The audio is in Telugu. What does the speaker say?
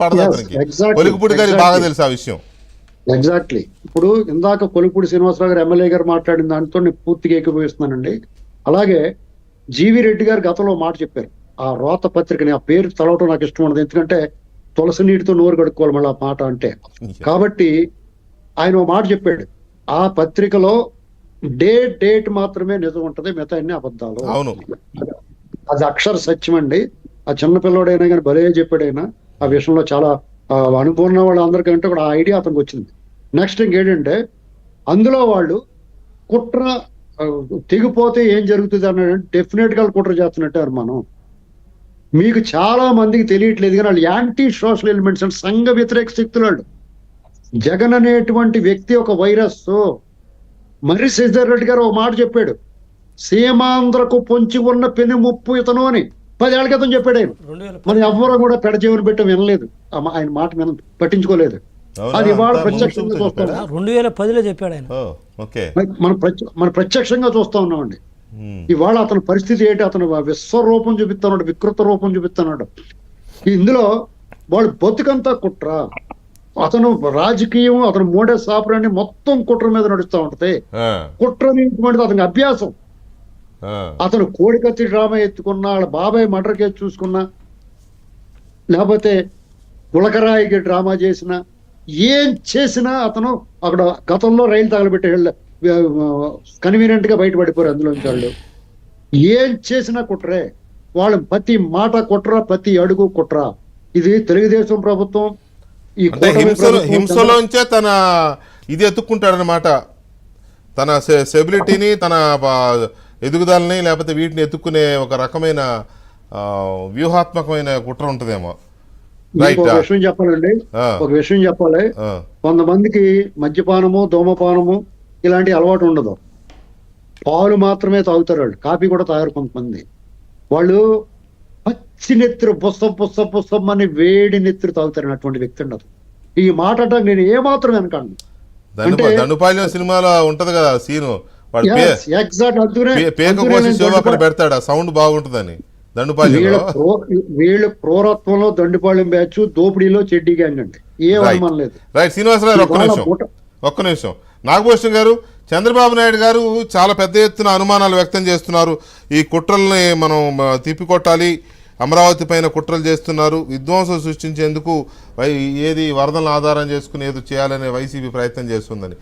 పడదు అతనికి. కొలికిపూడి గారికి బాగా తెలుసు ఆ విషయం. ఎగ్జాక్ట్లీ. ఇప్పుడు ఇందాక కొలిపూడి శ్రీనివాసరావు గారు ఎమ్మెల్యే గారు మాట్లాడిన దాంతో నేను పూర్తిగా ఏకీభవిస్తున్నానండి. అలాగే జీవి రెడ్డి గారు గతంలో మాట చెప్పారు. ఆ రోత పత్రికని, ఆ పేరు చదవటం నాకు ఇష్టం ఉండదు, ఎందుకంటే తులసి నీటితో నోరు కడుక్కోవాలి మళ్ళీ ఆ మాట అంటే. కాబట్టి ఆయన ఓ మాట చెప్పాడు, ఆ పత్రికలో డేట్ మాత్రమే నిజం ఉంటది, మిగతా అన్ని అబద్ధాలు. అవును, అది అక్షర సత్యం అండి. ఆ చిన్న పిల్లవాడైనా కానీ భలే చెప్పాడైనా ఆ విషయంలో. చాలా అనుకున్న వాళ్ళందరికంటే కూడా ఆ ఐడియా అతనికి వచ్చింది. నెక్స్ట్ ఇంకేంటంటే అందులో వాళ్ళు కుట్ర తెగిపోతే ఏం జరుగుతుంది అన్న డెఫినెట్ గా కుట్ర చేస్తున్నట్టే అనుమానం. మీకు చాలా మందికి తెలియట్లేదు కానీ వాళ్ళు యాంటీ సోషల్ ఎలిమెంట్స్ అంటే సంఘ వ్యతిరేక శక్తులు వాళ్ళు. జగన్ అనేటువంటి వ్యక్తి ఒక వైరస్. మరి శశిధర్ రెడ్డి గారు ఒక మాట చెప్పాడు, సీమాంధ్రకు పొంచి ఉన్న పెను ముప్పు ఇతను అని 10 ఏళ్ల క్రితం చెప్పాడు ఆయన. మనం ఎవ్వరూ కూడా పెడచెవిని పెట్టి వినలేదు, ఆయన మాట విన పట్టించుకోలేదు. అది ఇవాళ ప్రత్యక్షంగా చూస్తాం. 2010లో చెప్పాడు ఆయన. మనం ప్రత్యక్షంగా చూస్తా ఉన్నామండి. ఇవాళ అతని పరిస్థితి ఏంటి? అతను విశ్వరూపం చూపిస్తున్నాడు, వికృత రూపం చూపిస్తున్నాడు. ఇందులో వాళ్ళు బతుకంతా కుట్ర. అతను రాజకీయం, అతను మోడే సాపరాన్ని మొత్తం కుట్ర మీద నడుస్తూ ఉంటది. కుట్ర అనేటువంటిది అతనికి అభ్యాసం. అతను కోడికత్తి డ్రామా ఎత్తుకున్నా, వాళ్ళ బాబాయ్ మర్డర్ కేసు చూసుకున్నా, లేకపోతే గులకరాయికి డ్రామా చేసినా, ఏం చేసినా అతను అక్కడ గతంలో రైలు తగలబెట్టి కన్వీనియంట్ గా బయటపడిపోయారు అందులోంచి వాళ్ళు. ఏం చేసినా కుట్రే. వాళ్ళు ప్రతి మాట కుట్ర, ప్రతి అడుగు కుట్ర. ఇది తెలుగుదేశం ప్రభుత్వం ఈ హింసలోంచే తన ఇది ఎత్తుక్కుంటాడనమాట, తన స్టెబిలిటీని, తన ఎదుగుదలని, లేకపోతే వీటిని ఎత్తుక్కునే ఒక రకమైన వ్యూహాత్మకమైన కుట్ర ఉంటదేమో. ఒక విషయం చెప్పాలండి, ఒక విషయం చెప్పాలి. కొంతమందికి మద్యపానము, ధూమపానము ఇలాంటి అలవాటు ఉండదు. పాలు మాత్రమే తాగుతారు వాళ్ళు, కాఫీ కూడా తాగరు కొంతమంది. వాళ్ళు పచ్చి నెత్తురు పుస్తం అని వేడి నెత్తురు తాగుతారు. అటువంటి వ్యక్తి ఉండదు. ఈ మాట అంటే నేను ఏమాత్రం వెనకాను. దండుపాలెం సినిమాలో ఉంటది కదా సీను, పెడతాడు సౌండ్ బాగుంటుందని. వీళ్ళ క్రూరత్వంలో దండుపాలెం బ్యాచ్, దోపిడీలో చెడ్డీ గ్యాంగ్ అండి, ఏ అనుమానం లేదు. రైట్ శ్రీనివాసరావు, ఒక్క నిమిషం. నాగభూషణ్ గారు, చంద్రబాబు నాయుడు గారు చాలా పెద్ద ఎత్తున అనుమానాలు వ్యక్తం చేస్తున్నారు. ఈ కుట్రల్ని మనం తిప్పికొట్టాలి, అమరావతి పైన కుట్రలు చేస్తున్నారు, విధ్వంసం సృష్టించేందుకు ఏది వరదలను ఆధారం చేసుకుని ఏదో చేయాలనే వైసీపీ ప్రయత్నం చేస్తుందని